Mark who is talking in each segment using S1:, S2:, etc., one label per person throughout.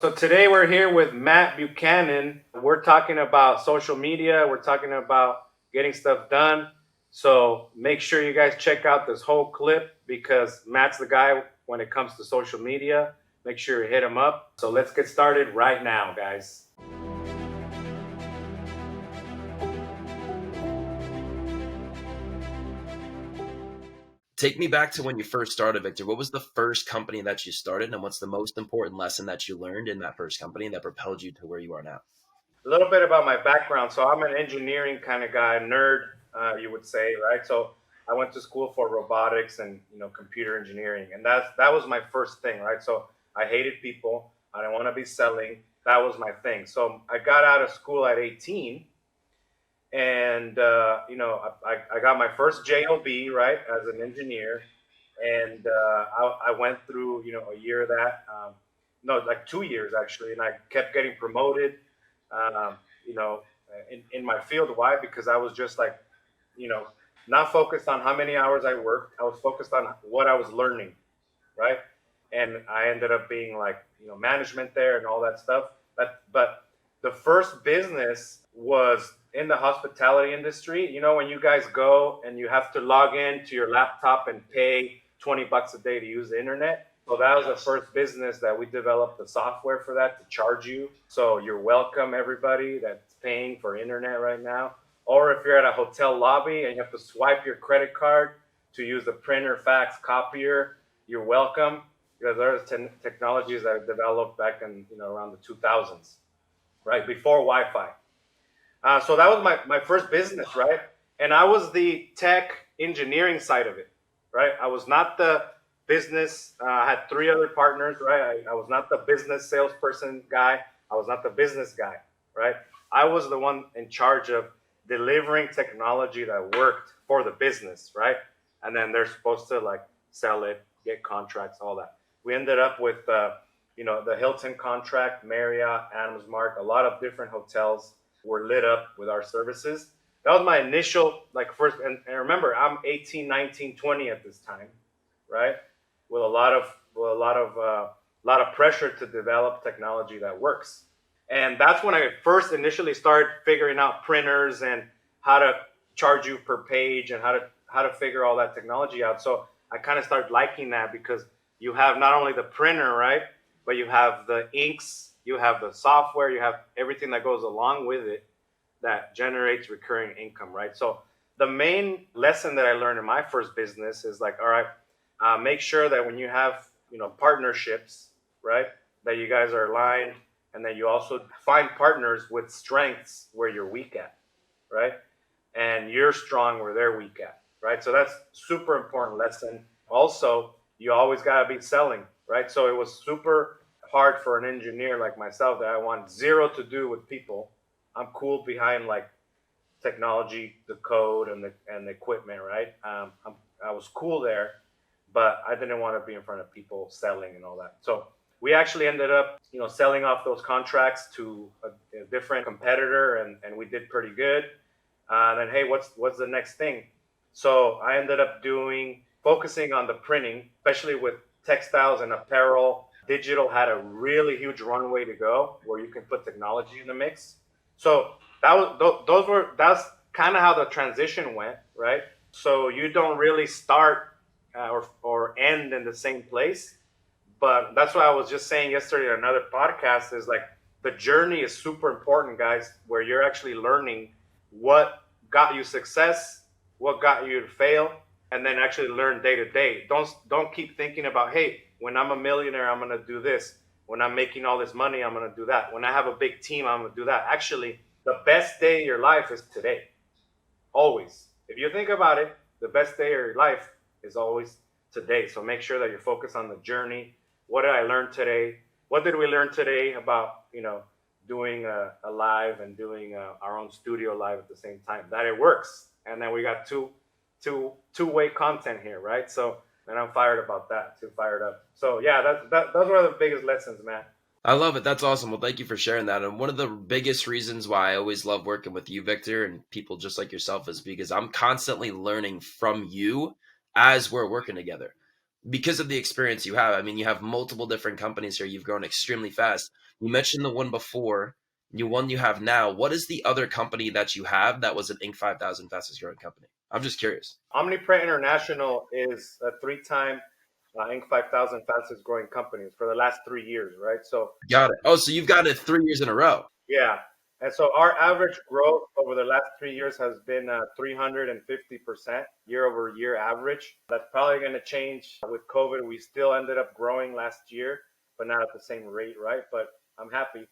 S1: So today we're here with Matt Buchanan. We're talking about social media. We're talking about getting stuff done. So make sure you guys check out this whole clip because Matt's the guy when it comes to social media. Make sure you hit him up. So let's get started right now, guys.
S2: Take me back to when you first started, Victor. What was the first company that you started, and what's the most important lesson that you learned in that first company that propelled you to where you are now?
S1: A little bit about my background. So I'm an engineering kind of guy, nerd, you would say, right? So I went to school for robotics and computer engineering, and that was my first thing, right? So I hated people. I didn't want to be selling. That was my thing. So I got out of school at 18, and I got my first job, right, as an engineer, and I went through a year of that, no, like 2 years actually, and I kept getting promoted, um, you know, in my field. Why? Because I was just like, you know, not focused on how many hours I worked. I was focused on what I was learning, right? And I ended up being like, management there and all that stuff. But the first business was in the hospitality industry. You know, when you guys go and you have to log in to your laptop and pay $20 a day to use the internet. So that was the first business that we developed the software for that to charge you. So you're welcome, everybody that's paying for internet right now. Or if you're at a hotel lobby and you have to swipe your credit card to use the printer, fax, copier, you're welcome. Because there's technologies that developed back in around the 2000s, right before Wi-Fi. So that was my first business, right? And I was the tech engineering side of it, right? I was not the business. I had three other partners, right? I was not the business salesperson guy. I was not the business guy, right? I was the one in charge of delivering technology that worked for the business, right? And then they're supposed to like sell it, get contracts, all that. We ended up with, the Hilton contract, Marriott, Adams Mark, a lot of different hotels were lit up with our services. That was my initial like first, and remember I'm 18, 19, 20 at this time, right? With a lot of pressure to develop technology that works. And that's when I first initially started figuring out printers and how to charge you per page and how to figure all that technology out. So I kind of started liking that because you have not only the printer, right, but you have the inks, you have the software, you have everything that goes along with it that generates recurring income, right? So the main lesson that I learned in my first business is like, all right, make sure that when you have partnerships, right, that you guys are aligned, and then you also find partners with strengths where you're weak at, right, and you're strong where they're weak at, right. So that's super important lesson. Also, you always got to be selling, right. So it was super hard for an engineer like myself that I want zero to do with people. I'm cool behind like technology, the code, and the equipment, right? I was cool there, but I didn't want to be in front of people selling and all that. So we actually ended up, selling off those contracts to a different competitor, and we did pretty good. And then, hey, what's the next thing? So I ended up focusing on the printing, especially with textiles and apparel. Digital had a really huge runway to go where you can put technology in the mix. So that's kind of how the transition went, right? So you don't really start or end in the same place, but that's what I was just saying yesterday in another podcast is like the journey is super important, guys, where you're actually learning what got you success, what got you to fail, and then actually learn day to day. Don't keep thinking about, hey, when I'm a millionaire, I'm gonna do this. When I'm making all this money, I'm gonna do that. When I have a big team, I'm gonna do that. Actually, the best day of your life is today. Always. If you think about it, the best day of your life is always today. So make sure that you're focused on the journey. What did I learn today? What did we learn today about, doing a live and doing our own studio live at the same time? That it works. And then we got two-way content here, right? So, and I'm fired about that, too fired up. So yeah, those were the biggest lessons, man.
S2: I love it. That's awesome. Well, thank you for sharing that. And one of the biggest reasons why I always love working with you, Victor, and people just like yourself is because I'm constantly learning from you as we're working together because of the experience you have. I mean, you have multiple different companies here. You've grown extremely fast. You mentioned the one before, the one you have now. What is the other company that you have that was an Inc. 5000 fastest growing company? I'm just curious.
S1: OmniPrint International is a three-time Inc. 5000 fastest growing companies for the last 3 years, right? So
S2: Got it. Oh, so you've got it 3 years in a row.
S1: yeah, and so our average growth over the last 3 years has been 350% year over year average. That's probably going to change with COVID. We still ended up growing last year, but not at the same rate, right? But I'm happy.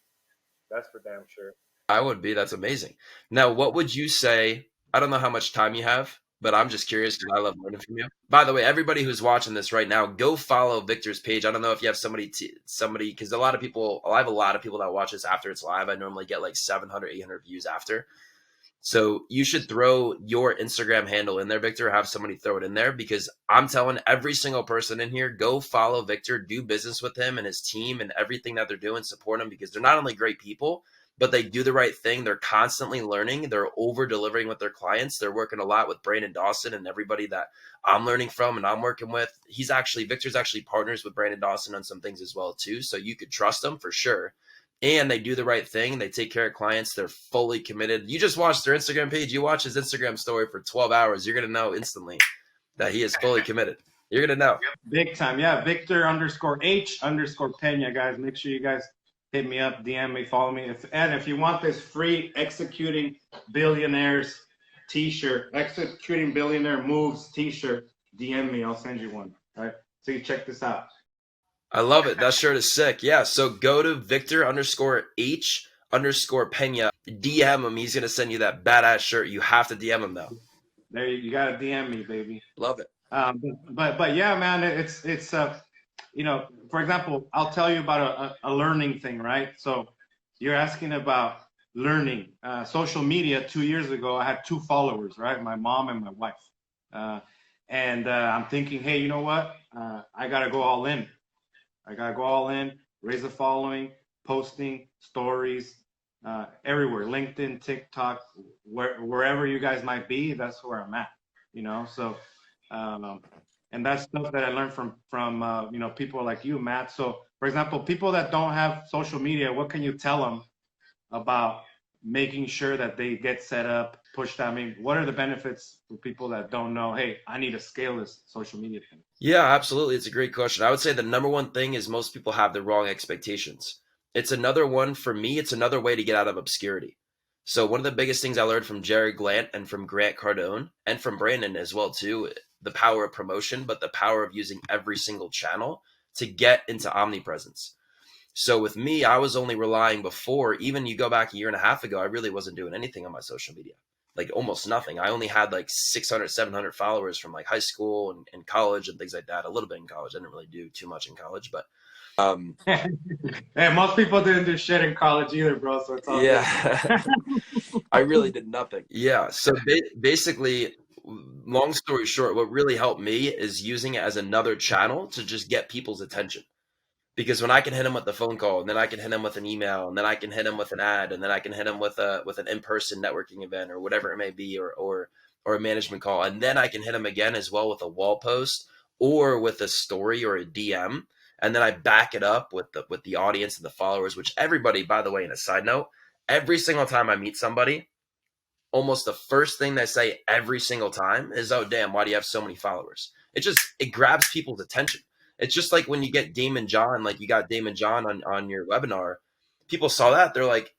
S1: That's for damn sure.
S2: I would be. That's amazing. Now, what would you say? I don't know how much time you have, but I'm just curious because I love learning from you. By the way, everybody who's watching this right now, go follow Victor's page. I don't know if you have somebody, because a lot of people, I have a lot of people that watch this after it's live. I normally get like 700, 800 views after. So you should throw your Instagram handle in there, Victor. Have somebody throw it in there, because I'm telling every single person in here, go follow Victor, do business with him and his team and everything that they're doing, support them, because they're not only great people, but they do the right thing. They're constantly learning. They're over delivering with their clients. They're working a lot with Brandon Dawson and everybody that I'm learning from and I'm working with. Victor's actually partners with Brandon Dawson on some things as well too. So you could trust them for sure. And they do the right thing. They take care of clients. They're fully committed. You just watch their Instagram page. You watch his Instagram story for 12 hours. You're going to know instantly that he is fully committed. You're going to know.
S3: Big time. Yeah. Victor_H_Pena, guys. Make sure you guys hit me up, DM me, follow me. If you want this free Executing Billionaires t-shirt, Executing Billionaire Moves t-shirt, DM me. I'll send you one. All right. So you check this out.
S2: I love it. That shirt is sick. Yeah. So go to Victor_H_Pena. DM him. He's going to send you that badass shirt. You have to DM him though.
S3: There you got to DM me, baby.
S2: Love it.
S3: But yeah, man, it's you know, for example, I'll tell you about a learning thing, right? So you're asking about learning. Social media, 2 years ago, I had 2 followers, right? My mom and my wife. And I'm thinking, hey, you know what? I got to go all in. Raise a following, posting, stories, everywhere. LinkedIn, TikTok, wherever you guys might be, that's where I'm at, you know? So, and that's stuff that I learned from you know, people like you, Matt. So, for example, people that don't have social media, what can you tell them about making sure that they get set up, pushed? I mean, what are the benefits for people that don't know, hey, I need to scale this social media thing?
S2: Yeah, absolutely. It's a great question. I would say the number one thing is most people have the wrong expectations. It's another one for me. It's another way to get out of obscurity. So one of the biggest things I learned from Jerry Glant and from Grant Cardone and from Brandon as well too, the power of promotion, but the power of using every single channel to get into omnipresence. So with me, I was only relying before, even you go back a year and a half ago, I really wasn't doing anything on my social media, like almost nothing. I only had like 600, 700 followers from like high school and college and things like that. A little bit in college. I didn't really do too much in college, but
S3: Hey, most people didn't do shit in college either, bro. So it's all
S2: yeah, I really did nothing. Yeah. So basically, long story short, what really helped me is using it as another channel to just get people's attention. Because when I can hit them with the phone call, and then I can hit them with an email, and then I can hit them with an ad, and then I can hit them with an in-person networking event or whatever it may be, or a management call, and then I can hit them again as well with a wall post or with a story or a DM, and then I back it up with the audience and the followers. Which everybody, by the way, in a side note, every single time I meet somebody, almost the first thing they say every single time is, "Oh, damn, why do you have so many followers?" It grabs people's attention. It's just like when you get Damon John, like you got Damon John on your webinar, people saw that. They're like,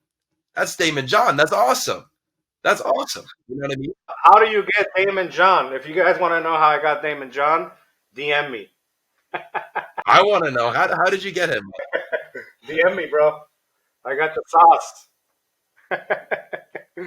S2: that's Damon John. That's awesome. That's awesome. You know what I mean?
S1: How do you get Damon John? If you guys want to know how I got Damon John, DM me.
S2: I want to know, how did you get him?
S1: DM me, bro. I got the sauce.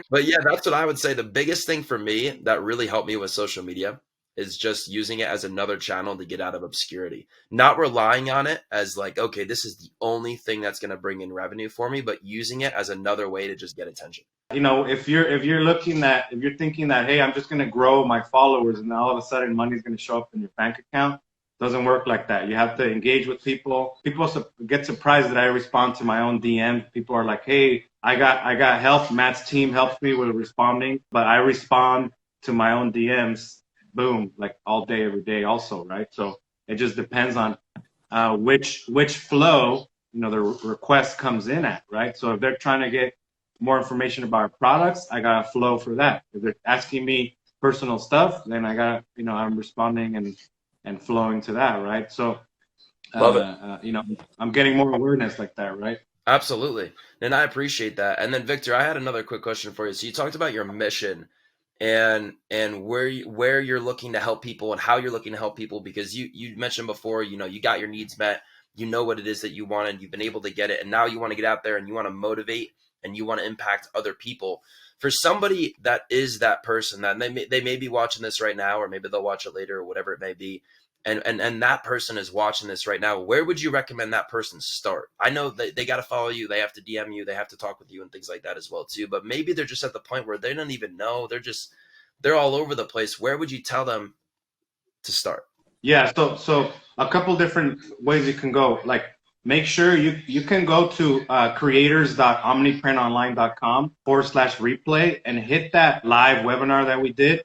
S2: But yeah, that's what I would say. The biggest thing for me that really helped me with social media is just using it as another channel to get out of obscurity, not relying on it as like, okay, this is the only thing that's going to bring in revenue for me, but using it as another way to just get attention.
S3: You know, if you're thinking that, hey, I'm just going to grow my followers and all of a sudden money's going to show up in your bank account, doesn't work like that. You have to engage with people. People get surprised that I respond to my own DM. People are like, hey, I got help. Matt's team helps me with responding, but I respond to my own DMs. Boom, like all day, every day also, right? So it just depends on which flow the request comes in at, right? So if they're trying to get more information about our products, I got to flow for that. If they're asking me personal stuff, then I got to, I'm responding and flowing to that, right? So,
S2: Love it.
S3: I'm getting more awareness like that, right?
S2: Absolutely. And I appreciate that. And then Victor, I had another quick question for you. So you talked about your mission and where you're looking to help people and how you're looking to help people, because you mentioned before, you got your needs met, you know what it is that you wanted, you've been able to get it, and now you want to get out there and you want to motivate and you want to impact other people. For somebody that is that person, that they may be watching this right now, or maybe they'll watch it later, or whatever it may be, and that person is watching this right now, where would you recommend that person start? I know they got to follow you, they have to DM you, they have to talk with you and things like that as well too, but maybe they're just at the point where they don't even know, they're all over the place. Where would you tell them to start?
S3: Yeah, so a couple different ways you can go. Like, make sure you can go to creators.omniprintonline.com/replay and hit that live webinar that we did,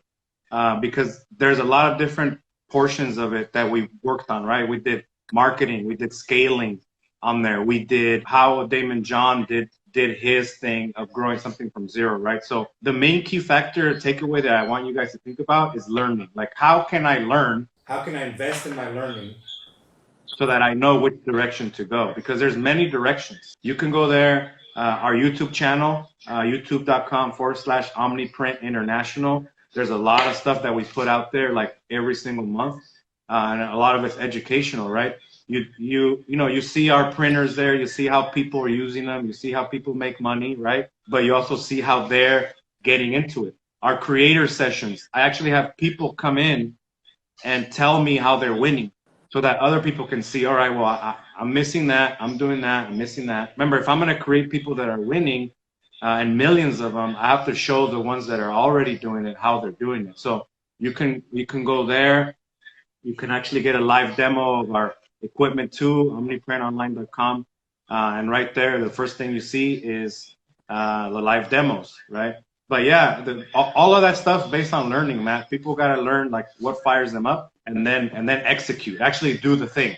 S3: because there's a lot of different portions of it that we worked on, right? We did marketing, we did scaling on there, we did how Damon John did his thing of growing something from zero, right? So the main key factor takeaway that I want you guys to think about is learning. Like, how can I learn? How can I invest in my learning so that I know which direction to go? Because there's many directions. You can go there, our YouTube channel, youtube.com/OmniPrint International. There's a lot of stuff that we put out there like every single month, and a lot of it's educational, right? You see our printers there, you see how people are using them, you see how people make money, right? But you also see how they're getting into it. Our creator sessions, I actually have people come in and tell me how they're winning, so that other people can see, all right, well, I'm missing that, I'm doing that, I'm missing that. Remember, if I'm going to create people that are winning, and millions of them, I have to show the ones that are already doing it how they're doing it. So you can go there. You can actually get a live demo of our equipment too, omniprintonline.com. And right there, the first thing you see is the live demos, right? But yeah, all of that stuff based on learning, Matt. People got to learn like what fires them up, and then execute. Actually do the thing.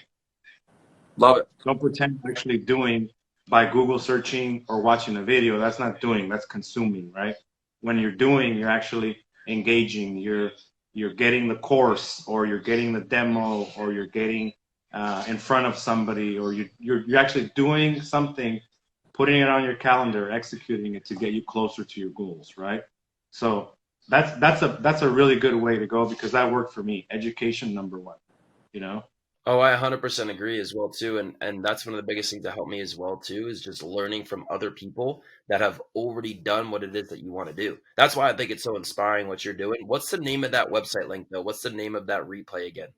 S2: Love it.
S3: Don't pretend you're actually doing by Google searching or watching a video. That's not doing, that's consuming, right? When you're doing, you're actually engaging. You're getting the course, or you're getting the demo, or you're getting in front of somebody, or you're actually doing something, putting it on your calendar, executing it to get you closer to your goals, right? So that's a really good way to go, because that worked for me. Education number one,
S2: Oh, I 100% agree as well too, and that's one of the biggest things that helped me as well too, is just learning from other people that have already done what it is that you want to do. That's why I think it's so inspiring what you're doing. What's the name of that website link though? What's the name of that replay again?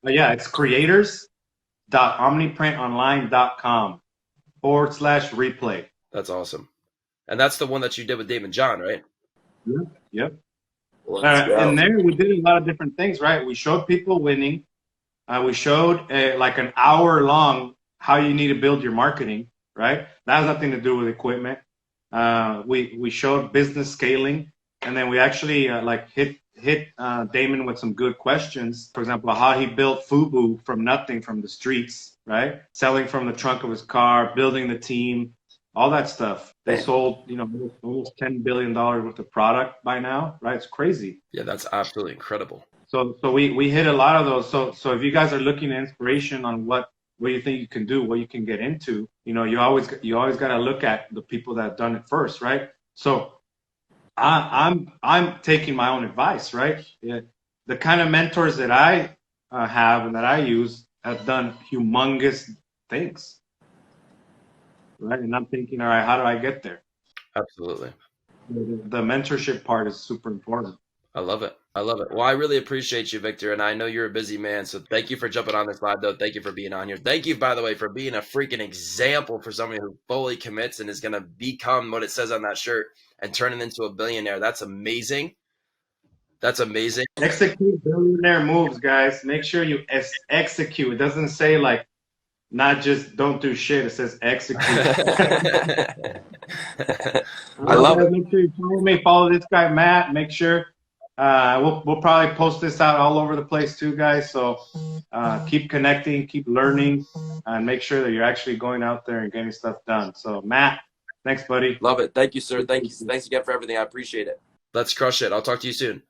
S3: Yeah, it's creators.omniprintonline.com/replay.
S2: That's awesome. And that's the one that you did with Damon John, right?
S3: Yep.
S2: And
S3: there we did a lot of different things, right? We showed people winning. We showed like an hour long how you need to build your marketing, right? That has nothing to do with equipment. We showed business scaling, and then we actually hit Damon with some good questions. For example, how he built FUBU from nothing, from the streets, right? Selling from the trunk of his car, building the team, all that stuff. They sold, almost $10 billion worth of product by now, right? It's crazy.
S2: Yeah, that's absolutely incredible.
S3: So we hit a lot of those. So if you guys are looking at inspiration on what you think you can do, what you can get into, you always got to look at the people that have done it first, right? So I'm taking my own advice, right? Yeah. The kind of mentors that I have and that I use have done humongous things, right? And I'm thinking, all right, how do I get there?
S2: Absolutely.
S3: The mentorship part is super important.
S2: I love it. Well, I really appreciate you, Victor, and I know you're a busy man, so thank you for jumping on this live, though. Thank you for being on here. Thank you, by the way, for being a freaking example for somebody who fully commits and is going to become what it says on that shirt and turn it into a billionaire. That's amazing.
S3: Execute billionaire moves, guys. Make sure you execute. It doesn't say like not just don't do shit. It says execute.
S2: I love it.
S3: Make sure you follow me. Follow this guy, Matt. Make sure We'll probably post this out all over the place too, guys. So keep connecting, keep learning, and make sure that you're actually going out there and getting stuff done. So Matt, thanks, buddy.
S2: Love it. Thank you, sir. Thanks again for everything. I appreciate it. Let's crush it. I'll talk to you soon.